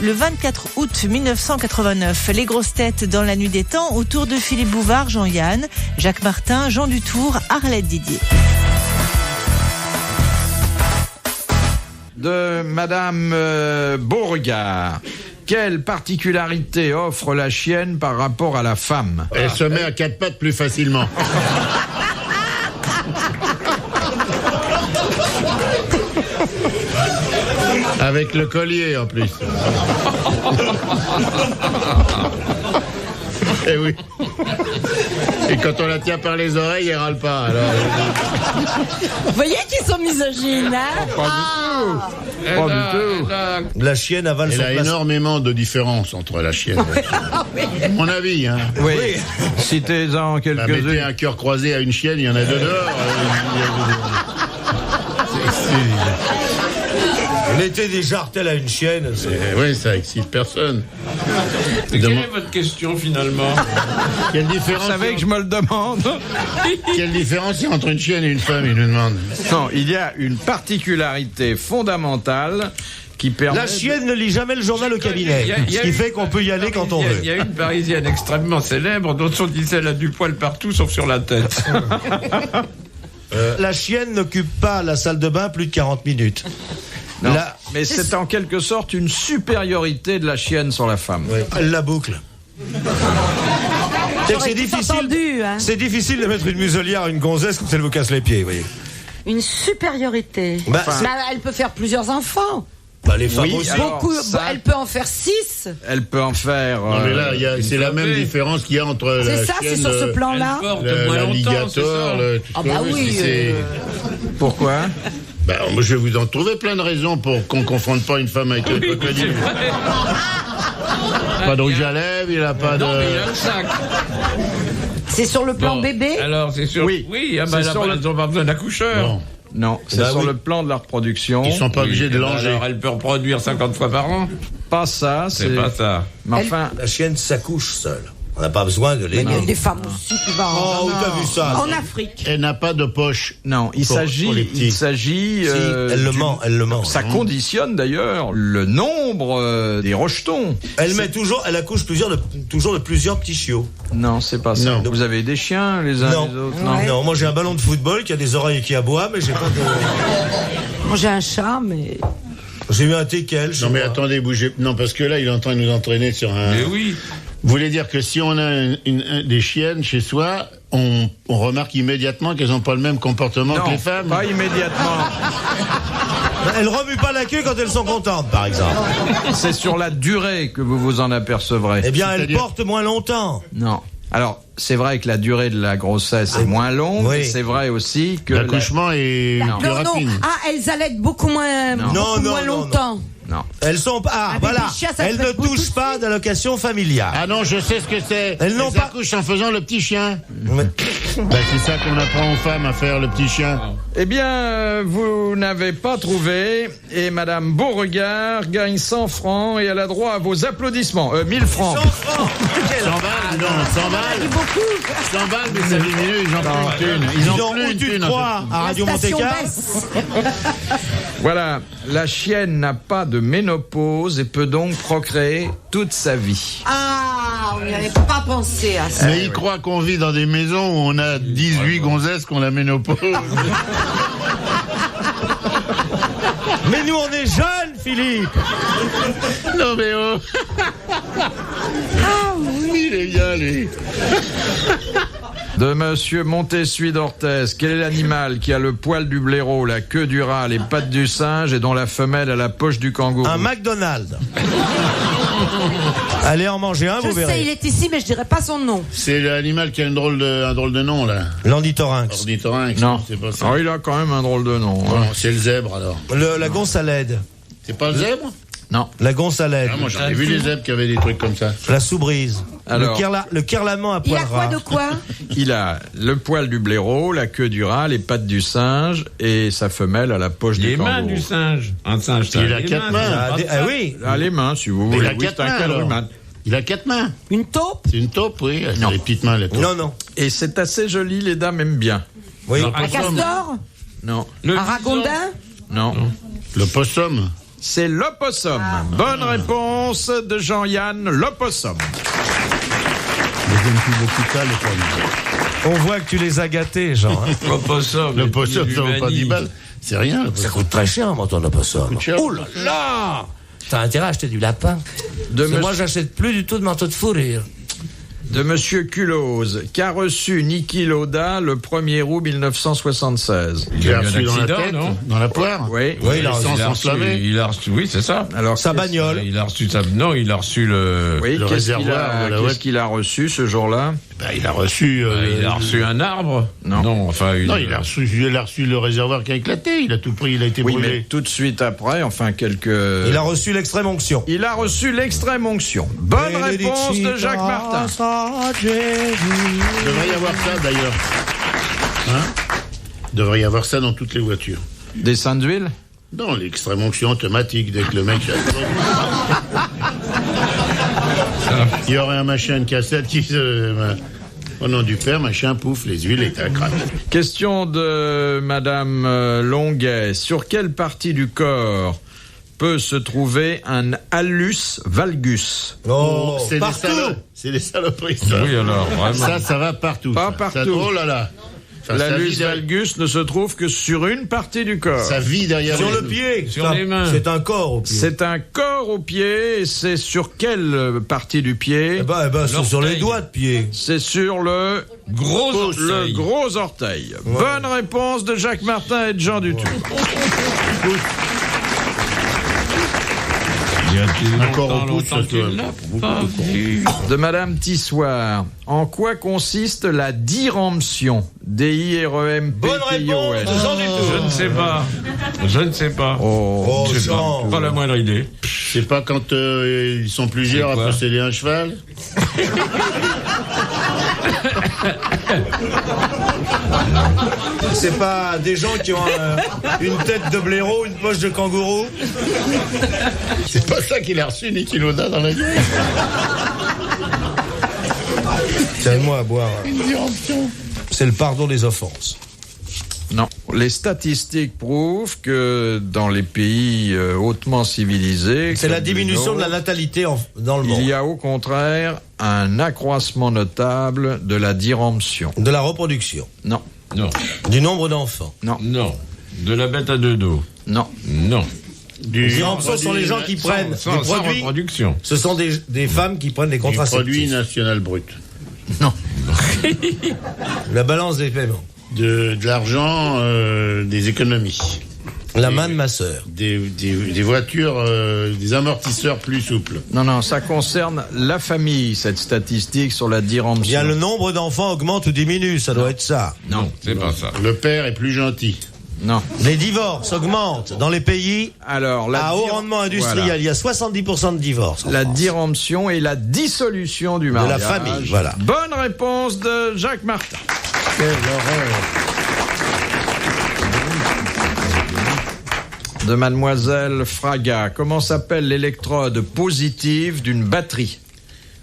le 24 août 1989. Les grosses têtes dans la nuit des temps autour de Philippe Bouvard, Jean-Yann, Jacques Martin, Jean Dutour, Arlette Didier. De Madame Beauregard. Quelle particularité offre la chienne par rapport à la femme? Elle se met à quatre pattes plus facilement. Avec le collier en plus. Eh oui. Et quand on la tient par les oreilles, elle râle pas. Alors... Vous voyez qu'ils sont misogynes, hein? Pas du tout. La chienne avale son Il y a énormément de différences entre la chienne. Mon avis, hein. Oui. Citez-en Mettez quelques-unes. un cœur croisé à une chienne, il y en a deux dehors. L'été des jartelles à une chienne. Oui, ça excite personne. Quelle est votre question finalement? Quelle différence Vous savez que je me le demande. Quelle différence il y a entre une chienne et une femme, il nous demande. Non, il y a une particularité fondamentale qui permet... La chienne ne lit jamais le journal au cabinet. Ce qui fait qu'on peut y aller quand on veut. Il y a une Parisienne extrêmement célèbre dont on disait elle a du poil partout sauf sur la tête. La chienne n'occupe pas la salle de bain plus de 40 minutes. Non, mais c'est en quelque sorte une supériorité de la chienne sur la femme. Oui. Elle la boucle. C'est difficile, entendu, hein. c'est difficile de mettre une muselière à une gonzesse quand elle vous casse les pieds, vous voyez. Une supériorité. Bah, Elle peut faire plusieurs enfants. Bah, les femmes Oui, aussi. alors, Beaucoup. ça- Elle peut en faire 6. Elle peut en faire... Non, mais là, c'est la même différence qu'il y a entre la C'est ça, chienne, c'est sur ce Elle plan-là. porte moins longtemps, c'est l'alligator, ça. tout Ah ça. bah oui. C'est- Pourquoi? Bah, moi, je vais vous en trouver plein de raisons pour qu'on confonde pas une femme avec un crocodile. Pas de rouge à lèvres, il a pas de... Non, mais il a le sac. C'est sur le plan Bon, bébé. Alors, c'est sûr. Oui. Oui, ah bah, C'est là, sur elles n'ont pas besoin d'accoucheur. Non. Non, c'est Bah sur oui. le plan de la reproduction. Ils sont pas obligés de Eh ben, langer. alors, elle peut reproduire 50 fois par an. Pas ça, C'est pas ça. Mais enfin, La chienne s'accouche seule. On n'a pas besoin de Il y a l'aider. des femmes aussi qui vont Oh, où t'as vu ça? en Afrique. Elle n'a pas de poche. non, il Pour les s'agit... petits. Elle le ment, elle le ment. Ça conditionne d'ailleurs le nombre des rejetons. Elle accouche toujours de plusieurs petits chiots. Non, c'est pas ça. Non. Vous avez des chiens les uns Non. les autres? Non, moi j'ai un ballon de football qui a des oreilles et qui aboie, mais j'ai pas de... Moi j'ai un chat, mais. J'ai eu un teckel. Non mais attendez, bougez. Non, parce que là, il est en train de nous entraîner sur un... Mais oui. Vous voulez dire que si on a des chiennes chez soi, on remarque immédiatement qu'elles n'ont pas le même comportement que les femmes? Pas immédiatement. Elles remuent pas la queue quand elles sont contentes, par exemple. C'est sur la durée que vous vous en apercevrez. Eh bien, elles C'est-à-dire- portent moins longtemps. Non. Alors, c'est vrai que la durée de la grossesse est moins longue, oui. mais c'est vrai aussi que... L'accouchement est plus Non, non. rapide. Ah, elles allaitent beaucoup moins, Non. beaucoup Non, moins non, longtemps. Non. Elles sont pas... Avec voilà. les chiens, ça Elles fait ne beaucoup touchent de pas suite. d'allocation familiale. Ah non, je sais ce que c'est. Elles n'ont pas- accouchent en faisant le petit chien. C'est ça qu'on apprend aux femmes à faire, le petit chien. Eh bien, vous n'avez pas trouvé, et Madame Beauregard gagne 100 francs, et elle a droit à vos applaudissements. 1000 francs. 100 francs. 100 balles, non, 100 balles. 100 balles, mais ça diminue, ils en plus une thune. Ils Ils en ont plus où une tu thune. te crois à Radio La station Monte-Carlo. baisse. Voilà, la chienne n'a pas de ménopause et peut donc procréer toute sa vie. Ah, on n'y avait pas pensé à ça. Mais ils croient qu'on vit dans des maisons où on a 18 gonzesses qui ont la ménopause. Mais nous, on est jeunes, Philippe. Non mais oh. Ah oui, il est bien, lui. De Monsieur Montessuie d'Orthez, quel est l'animal qui a le poil du blaireau, la queue du rat, les pattes du singe et dont la femelle a la poche du kangourou? Un McDonald's. Allez en manger un, Je vous sais, il verrez. est ici, mais je dirais pas son nom. C'est l'animal qui a un drôle de nom, là. L'ornithorynx. Ornithorynx. Non. C'est pas ça. Oh, il a quand même un drôle de nom. hein. Non, c'est le zèbre, alors. La gonce à LED. C'est pas le zèbre? Non. La gonce à LED. Ah, moi, j'en ai vu des zèbres qui avaient des trucs comme ça. La soubrise. Alors. Le kerlaman à Il poil a quoi ras. de quoi? Il a le poil du blaireau, la queue du rat, les pattes du singe et sa femelle à la poche Les du mains kangourou. du singe. Un singe, ça Il a les 4 mains. mains. Ah oui. Ah, les mains, si vous Il voulez. a Oui, 4 c'est un mains, alors. quadrumane. Il a 4 mains. Une taupe? C'est une taupe, oui. Elle Non. a les petites mains, la taupe. Non, non. Et c'est assez joli, les dames aiment bien. Oui. Le Un possum. castor? Non, Le Un ragondin? non, Le possum. C'est l'opossum. Bonne réponse de Jean-Yann, l'opossum. Mais j'aime plus beaucoup ça, les pommes. On voit que tu les as gâtés, Jean. Hein. L'opossum. L'opossum, ça vaut pas 10 balles. C'est rien. Ça coûte très cher, moi, ton opossum. cher. Oh là là! T'as intérêt à acheter du lapin. Moi, j'achète plus du tout de manteau de fourrure. De Monsieur Culose, qu'a reçu Niki Lauda le 1er août 1976. Il a eu un reçu dans la accident, tête, non dans la poire. Oui. Oui, il a reçu. Il a reçu, oui, c'est ça. Alors, Sa bagnole. Il a reçu sa, non, il a reçu le. Oui, Le réservoir de la qu'est-ce qu'il a reçu ce jour-là? Il a reçu. Il a reçu un arbre. Non. Enfin, Non, il a reçu le réservoir qui a éclaté. Il a tout pris, il a été Oui, brûlé. mais tout de suite après, enfin quelques. Il a reçu l'extrême onction. Il a reçu l'extrême onction. Bonne réponse de Jacques Martin. Il devrait y avoir ça d'ailleurs. Il devrait y avoir ça dans toutes les voitures. Des seins d'huile? Non, l'extrême onction automatique dès que le mec. Il y aurait un machin de cassette qui se. Au nom du père, machin, pouf, les huiles et à craque. Question de Madame Longuet. Sur quelle partie du corps peut se trouver un hallus valgus? Oh, c'est partout. C'est des saloperies, ça. Oui, alors, vraiment. Ça va partout. Pas ça. partout. Oh là là. Enfin, L'hallus ça vit valgus ne se trouve que sur une partie du corps. Ça vit derrière Sur les- le pied. Sur les mains. C'est un corps au pied. C'est un corps au pied et c'est sur quelle partie du pied? Eh ben, c'est sur les doigts de pied. C'est sur le Gros orteil. gros orteil. Bonne réponse de Jacques Martin et de Jean Dutour. Encore au pouce, ça, qu'il toi. l'a pas vu. De Madame Tissoire. En quoi consiste la diremption? D-I-R-E-M-P-T-I-O-N. Bonne réponse de Jean Dutour. Je ne sais pas. Je ne sais pas. Oh, Je sais Jean. pas. Pas la moindre idée. C'est pas quand ils sont plusieurs à quoi posséder un cheval? C'est pas des gens qui ont une tête de blaireau, une poche de kangourou? C'est pas ça qu'il a reçu, Niki Lauda, dans la gueule. Tiens-moi à boire. C'est le pardon des offenses. Non. Les statistiques prouvent que dans les pays hautement civilisés... C'est la comme diminution le de la nôtre, natalité dans le monde. il y a au contraire un accroissement notable de la diremption. De la reproduction. Non. Non. Du nombre d'enfants. Non. Non. De la bête à deux dos. Non. Non. Les enfants sont les gens qui prennent Sans des produits. reproduction. Ce sont des femmes qui prennent des Du produit contraceptifs. national brut. Non. La balance des paiements. De l'argent, des économies. La main de ma sœur. Des voitures, des amortisseurs plus souples. Non, ça concerne la famille, cette statistique sur la diremption. Bien, le nombre d'enfants augmente ou diminue, ça doit être ça. Non, c'est pas ça. Le père est plus gentil. Non. Les divorces augmentent dans les pays Alors, à haut rendement industriel. Voilà. Il y a 70% de divorces. en La France. diremption et la dissolution du mariage. la famille, voilà. Bonne réponse de Jacques Martin. Quelle horreur. De Mademoiselle Fraga. Comment s'appelle l'électrode positive d'une batterie?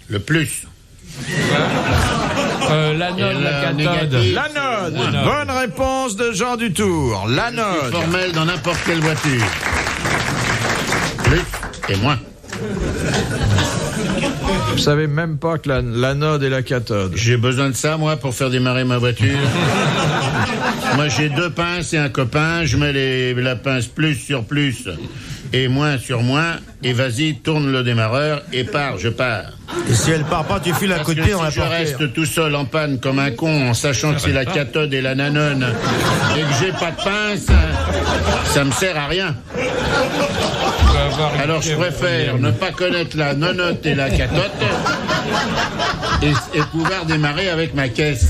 Le plus. L'anode, Et la la cathode. négative. L'anode. Bonne réponse de Jean Dutour. L'anode. Formel dans n'importe quelle voiture. Plus et moins. Vous savez même pas que l'anode et la cathode. J'ai besoin de ça, moi, pour faire démarrer ma voiture. Moi, j'ai 2 pinces et un copain. Je mets la pince plus sur plus et moins sur moins. Et vas-y, tourne le démarreur et je pars. Et si elle part pas, tu files un Parce coup de que pied dans la si je portière. reste tout seul en panne comme un con en sachant que c'est la cathode et la nanone et que j'ai pas de pince, ça me sert à rien. Alors je préfère ne pas connaître la nonote et la catote et pouvoir démarrer avec ma caisse.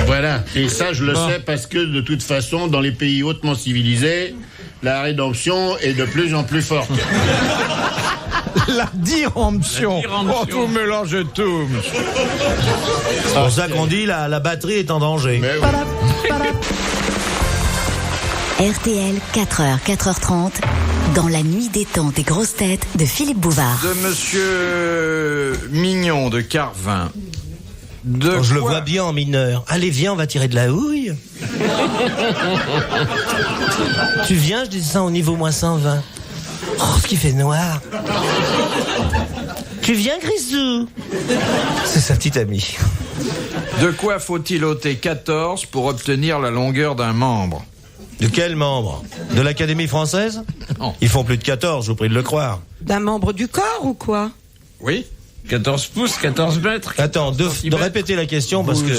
Voilà. Et ça, je le sais parce que de toute façon, dans les pays hautement civilisés, la rédemption est de plus en plus forte. La diremption. Oh, vous mélangez tout. C'est pour ça qu'on dit la batterie est en danger. Mais oui. RTL, 4h, 4h30, dans la nuit des temps des grosses têtes de Philippe Bouvard. De Monsieur Mignon de Carvin. Je le vois bien en mineur. Allez, viens, on va tirer de la houille. Tu viens, je descends au niveau moins 120. Oh, ce qui fait noir. Tu viens, Grisou? C'est sa petite amie. De quoi faut-il ôter 14 pour obtenir la longueur d'un membre? De quel membre? De l'Académie française? Non. Ils font plus de 14, je vous prie de le croire. D'un membre du corps ou quoi? Oui. 14 pouces, 14 mètres. Attends, de répéter la question parce que...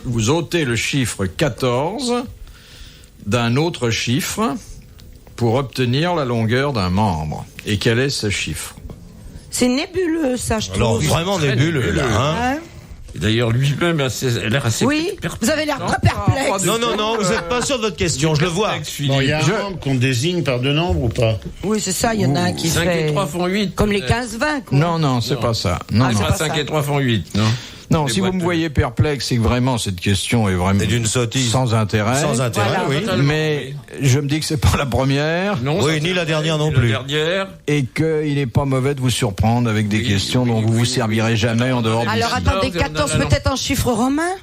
Vous ôtez le chiffre 14 d'un autre chiffre pour obtenir la longueur d'un membre. Et quel est ce chiffre? C'est nébuleux, ça, je trouve. Alors, vraiment nébuleux, là, hein? Hein? Et d'ailleurs, lui-même a l'air assez... Oui, vous avez l'air très perplexe. Non, vous n'êtes pas sûr de votre question, je le vois. Bon, il y a un nombre qu'on désigne par deux nombres ou pas? Oui, c'est ça, il y en a un qui 5 fait... et 3 font 8. Comme les 15-20, quoi. Non, c'est pas ça. Non, c'est non. pas 5 ça. et 3 font 8, non? Non, Les si vous boîtes me de- voyez perplexe, c'est que vraiment cette question est vraiment C'est d'une sottise. sans intérêt. Sans intérêt, Voilà. oui. Mais je me dis que c'est pas la première Non, Oui, ça, ni c'est la dernière non la plus. dernière. et qu'il n'est pas mauvais de vous surprendre avec des questions dont vous vous servirez jamais en dehors Alors, d'ici. attendez, 14 peut-être en chiffre romain?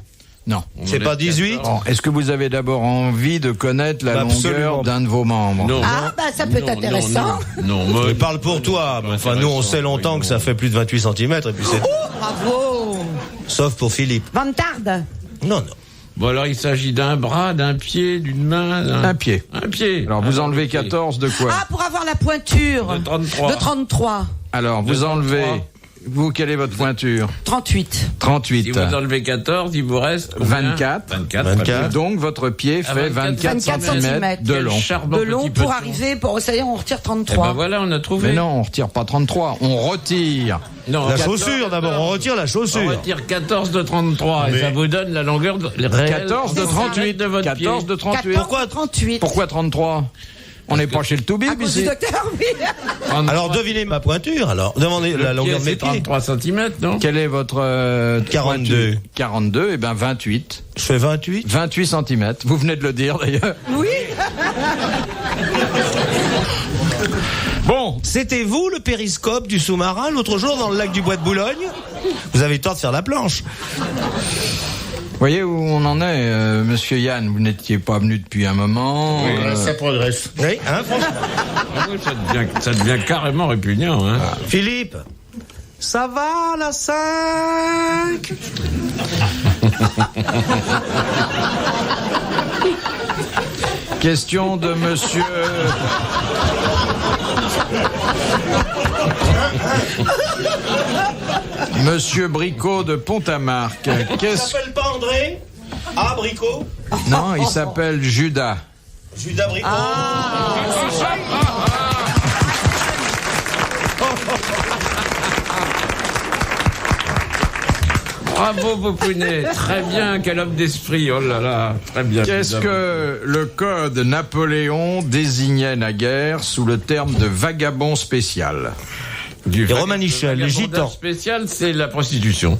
Non. C'est pas 18? Bon, est-ce que vous avez d'abord envie de connaître la Absolument. longueur d'un de vos membres? Non. Ah, bah ça peut être intéressant. Non, moi, Je parle pour toi, mais enfin, nous, on sait longtemps que ça fait plus de 28 cm, et puis c'est... Bravo. Sauf pour Philippe. Vantarde. Non. Bon, alors il s'agit d'un bras, d'un pied, d'une main. Un pied. Un pied. Alors vous enlevez ok. 14 de quoi? Ah, pour avoir la pointure. De 33. De 33. Alors vous de enlevez... 33. Vous, quelle est votre pointure? 38. 38. Si vous enlevez 14, il vous reste combien? 24. 24. Donc votre pied fait 24 cm de long. De long pour arriver, ça y est, on retire Eh ben 33. voilà, on a trouvé. Mais non, on retire pas 33, on retire. Non, La 14, chaussure, d'abord, on retire la On chaussure. retire 14 de 33 et ça vous donne la longueur de... 14 de 38. de votre 14 pied. de 38. 14, 38. Pourquoi 33? On n'est pas chez le À Toubib cause du ici. docteur, oui. 33, Alors, devinez ma pointure, alors. Demandez le la pied, longueur de mes c'est pieds. 33 cm, non? Quel est votre 42. pointure? 42, et ben 28. Je fais 28. 28 cm. Vous venez de le dire d'ailleurs. Oui. Bon, C'était vous, le périscope du sous-marin, l'autre jour, dans le lac du Bois de Boulogne? Vous avez eu tort de faire la planche. vous voyez où on en est, monsieur Yann. Vous n'étiez pas venu depuis un moment. Ça progresse. Oui, hein, franchement. Ah oui, ça devient carrément répugnant, hein. Philippe, ça va, la 5? Question de monsieur... Monsieur Bricot de Pont-à-Marc. Il s'appelle pas André? Ah, Bricot? Non, il s'appelle Judas. Judas Bricot? Bravo, Popounet. Très bien, quel homme d'esprit. Oh là là, très bien. Qu'est-ce que le code Napoléon désignait naguère sous le terme de vagabond spécial? Du Les Romanichels, les vagabondage Gitans. spécial, c'est la prostitution.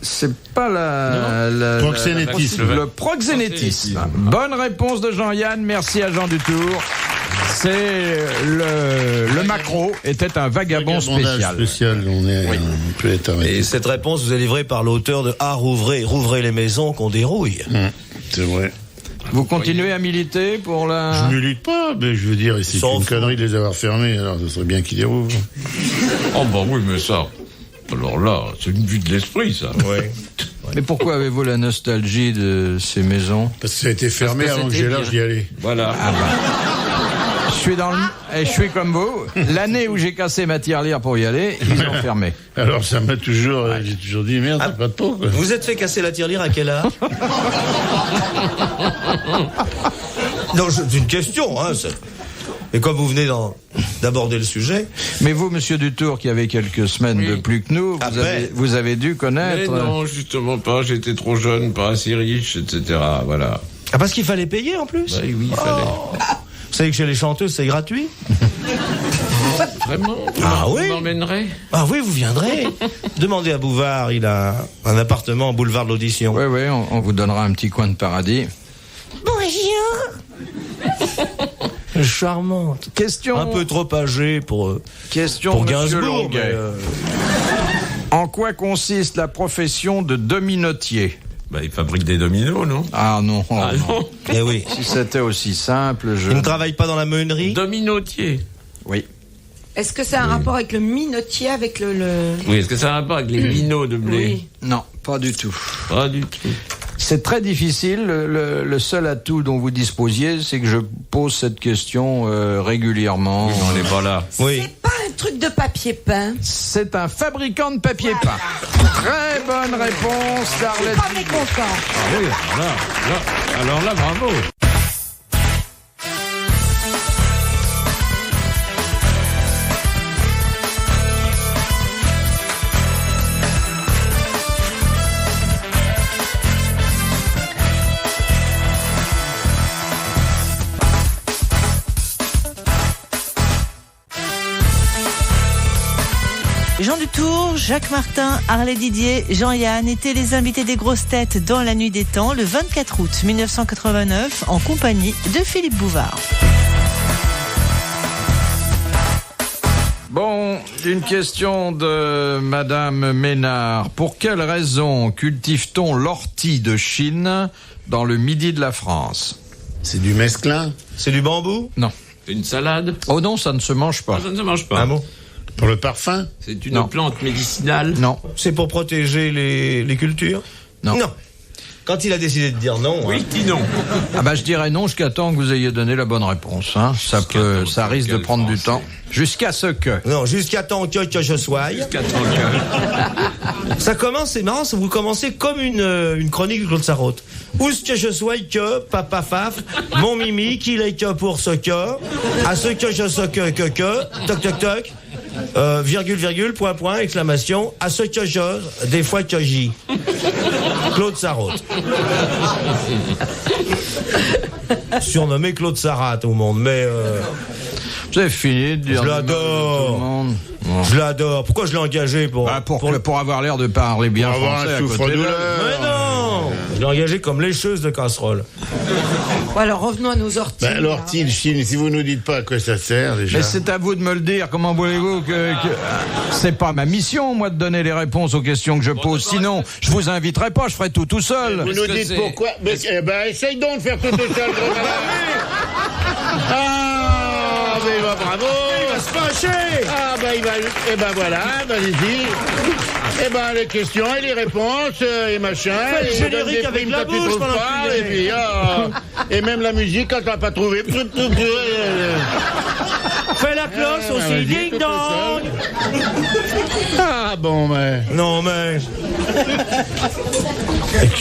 C'est pas la Proxénétisme. le proxénétisme. Bonne réponse de Jean-Yann, merci à Jean Dutour. C'est le Macro était un vagabond spécial. On est peut être arrêté. Et cette réponse vous est livrée par l'auteur de Ah, rouvrez les maisons qu'on dérouille. C'est vrai. Vous continuez à militer pour la... Je milite pas, mais je veux dire, c'est S'en une fout. connerie de les avoir fermés, alors ce serait bien qu'ils les rouvrent. Oh bah oui, mais ça... Alors là, c'est une vue de l'esprit, ça. Ouais. Mais pourquoi avez-vous la nostalgie de ces maisons? Parce que ça a été fermé Parce que avant que c'était j'ai l'âge d'y bien. aller. Voilà. Je suis dans le... et je suis comme vous. L'année où j'ai cassé ma tirelire pour y aller, ils ont fermé. Alors ça m'a toujours... J'ai toujours dit, merde, t'as pas de peau, quoi. Vous êtes fait casser la tirelire à quel âge? Non, c'est une question, hein. Et comme vous venez d'aborder le sujet, Mais vous, monsieur Dutour, qui avez quelques semaines Oui. de plus que nous, Ah ben. vous avez dû Mais connaître... non, justement pas. J'étais trop jeune, pas assez riche, etc. Voilà. ah, parce qu'il fallait payer en plus. Bah oui, il fallait. Vous savez que chez les chanteuses c'est gratuit? Vraiment? Ah oui. Vous m'emmènerez? Ah oui, vous viendrez. Demandez à Bouvard, il a un appartement au boulevard de l'Audition. Oui, oui, on vous donnera un petit coin de paradis. Charmante. Question... Un peu trop âgée pour Question, monsieur Gainsbourg, Longuet. mais En quoi consiste la profession de dominotier? Bah, il fabrique des dominos, non? Ah non. Ah non. Eh oui. Si c'était aussi simple, Il ne travaille pas dans la meunerie. Dominotier. Oui. Est-ce que c'est un rapport avec le minotier, avec le... Oui, est-ce que ça a un rapport avec les minots de blé? Oui. Non, pas du tout. Pas du tout. C'est très difficile. Le seul atout dont vous disposiez, c'est que je pose cette question régulièrement. Oui, mais on n'est pas là. Oui. C'est pas un truc de papier peint. C'est un fabricant de papier peint. Très bonne réponse Je suis d'Arlette. pas mécontent. Ah oui, alors là, bravo. Jean Dutour, Jacques Martin, Harley Didier, Jean-Yann étaient les invités des grosses têtes dans la nuit des temps le 24 août 1989 en compagnie de Philippe Bouvard. Bon, une question de Madame Ménard. Pour quelle raison cultive-t-on l'ortie de Chine dans le midi de la France? C'est du mesclin. C'est du bambou. Non. Une salade? Oh non, ça ne se mange pas. Ah, ça ne se mange pas. Ah bon? Pour le parfum. C'est une Non. plante médicinale? Non. C'est pour protéger les cultures. Non. Quand il a décidé de dire non, Oui, dis non. Ah bah je dirais non jusqu'à temps que vous ayez donné la bonne réponse. Hein. Ça risque de prendre du temps. Jusqu'à ce que. non, jusqu'à temps que je sois. Jusqu'à 30 heures. Ça commence, c'est marrant, vous commencez comme une chronique de Claude Sarraute. Où ce que je sois que, papa faf, mon mimi, qu'il est que pour ce que, à ce que je sois que, toc toc toc, virgule virgule, point point, exclamation, à ce que j'ose, des fois que j'y. Claude Sarraute. Surnommé Claude Sarraute au monde, mais Vous avez fini de dire. je du mal de tout l'adore. le monde. Bon. Je l'adore. Pourquoi je l'ai engagé pour Pour avoir l'air de parler bien Pour avoir français un à côté souffre-douleur. d'eux. Mais non, je l'ai engagé comme lécheuse de casserole. Bon, alors revenons à nos orties. Ben, l'ortie de Chine, si vous nous dites pas à quoi ça sert déjà. Mais c'est à vous de me le dire. Comment voulez-vous que... C'est pas ma mission, moi, de donner les réponses aux questions que je pose. Sinon, je vous inviterai pas, je ferai tout seul. Vous nous que dites c'est- pourquoi. Mais, essaye donc de faire tout seul, gros malade. Ah, mais bah, bravo. Il va se fâcher. Ah, bah, il va. Eh ben voilà, allez-y. Eh ben, les questions et les réponses et machin. Fais le et générique donne des avec primes la quand tu bouche trouves pendant pas, que tu et puis, et même la musique quand t'as pas trouvé. Fais la cloche Ah, aussi, vas-y, ding tout dong. Ah, bon, mais. Non mais.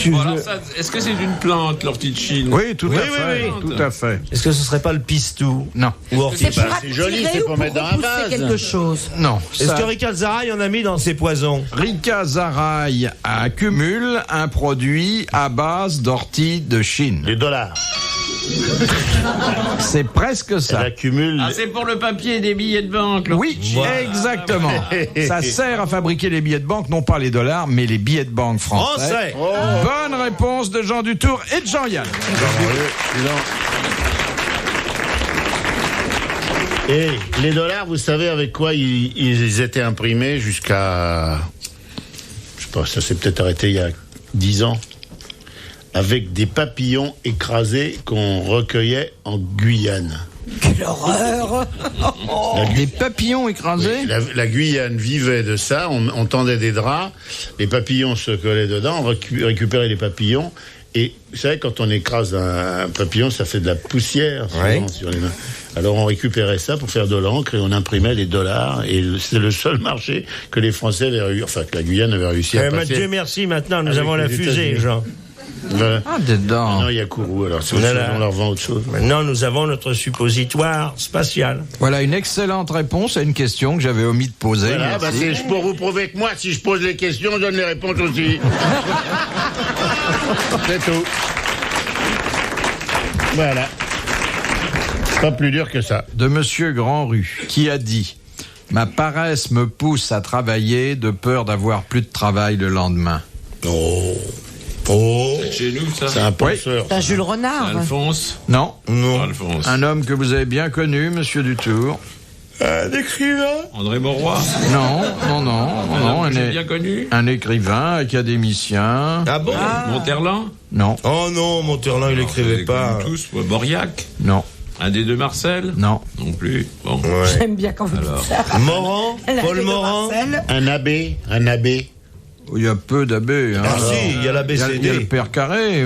Bon, alors ça, est-ce que c'est une plante, l'ortie de Chine? Oui, tout Oui, à oui, fait. oui. Tout à fait. Est-ce que ce serait pas le pistou Non. ou ortie? C'est pour c'est joli, attirer c'est ou pour mettre dans un repousser vase. quelque chose. Non. Est-ce Ça- que Ricard Zaraï en a mis dans ses poisons? Rika Zaraï accumule un produit à base d'ortie de Chine. Les dollars. C'est presque Elle ça. accumule. Ah, c'est pour le papier des billets de banque, l'ortie Oui, de Chine. exactement. Ça sert à fabriquer les billets de banque, non pas les dollars, mais les billets de banque français. Français. Bonne réponse de Jean Dutour et de Jean-Yann. Et les dollars, vous savez avec quoi ils étaient imprimés jusqu'à... Je sais pas, ça s'est peut-être arrêté il y a 10 ans. Avec des papillons écrasés qu'on recueillait en Guyane. Quelle horreur. Des papillons écrasés. La Guyane vivait de ça, on tendait des draps, les papillons se collaient dedans, on récupérait les papillons, et vous savez, quand on écrase un papillon, ça fait de la poussière souvent sur les mains. Alors on récupérait ça pour faire de l'encre et on imprimait les dollars, et c'est le seul marché que les Français avaient réussi, enfin que la Guyane avait réussi à passer. Dieu merci, maintenant nous Avec avons la les fusée, États-Unis. Jean. Voilà. Ah, dedans. Non, il y a Kourou, alors c'est autre chose, on leur vend autre chose. Maintenant nous avons notre suppositoire spatial. Voilà une excellente réponse à une question que j'avais omis de poser. Voilà, bah Merci. c'est pour vous prouver que moi, si je pose les questions, je donne les réponses aussi. C'est tout. Voilà. Pas plus dur que ça. De Monsieur Grandrue, qui a dit « Ma paresse me pousse à travailler de peur d'avoir plus de travail le lendemain. C'est chez nous, ça. C'est un penseur. C'est un Jules Renard. Alphonse. » Non. Alphonse. Un homme que vous avez bien connu, Monsieur Dutour. Un écrivain? André Mauroy. Non. J'ai bien connu. Un écrivain, académicien. Ah bon? Monterland. Non. Oh non, Monterland, il écrivait pas. Tous. Mauriac. Non. Un des deux Marcel. Non. Non plus. Bon. Ouais. J'aime bien quand vous dites ça. Morand? Paul Morand? Un abbé. Il y a peu d'abbés. Hein. Ah si, il y a la Il y a BCD. le père Carré.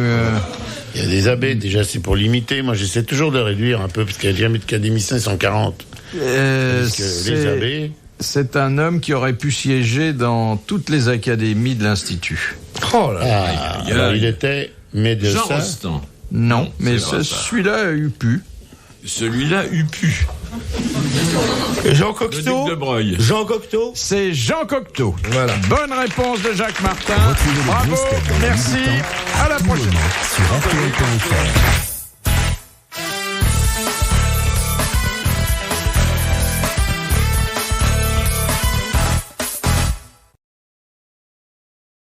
Il y a des abbés, déjà, c'est pour limiter. Moi, j'essaie toujours de réduire un peu, parce qu'il y a jamais d'académiciens, ils sont 40. Parce que les abbés... C'est un homme qui aurait pu siéger dans toutes les académies de l'Institut. Oh là. Alors, il était médecin. Jean Rostand. Non, mais c'est vrai, celui-là eut pu. Celui-là eut pu. Jean Le Cocteau? duc de Broglie. Jean Cocteau? C'est Jean Cocteau. Voilà. Bonne réponse de Jacques Martin. Retrouvez les Bravo, grosses têtes dans la merci. mi-temps À la tout prochaine. moment sur RTL.fr.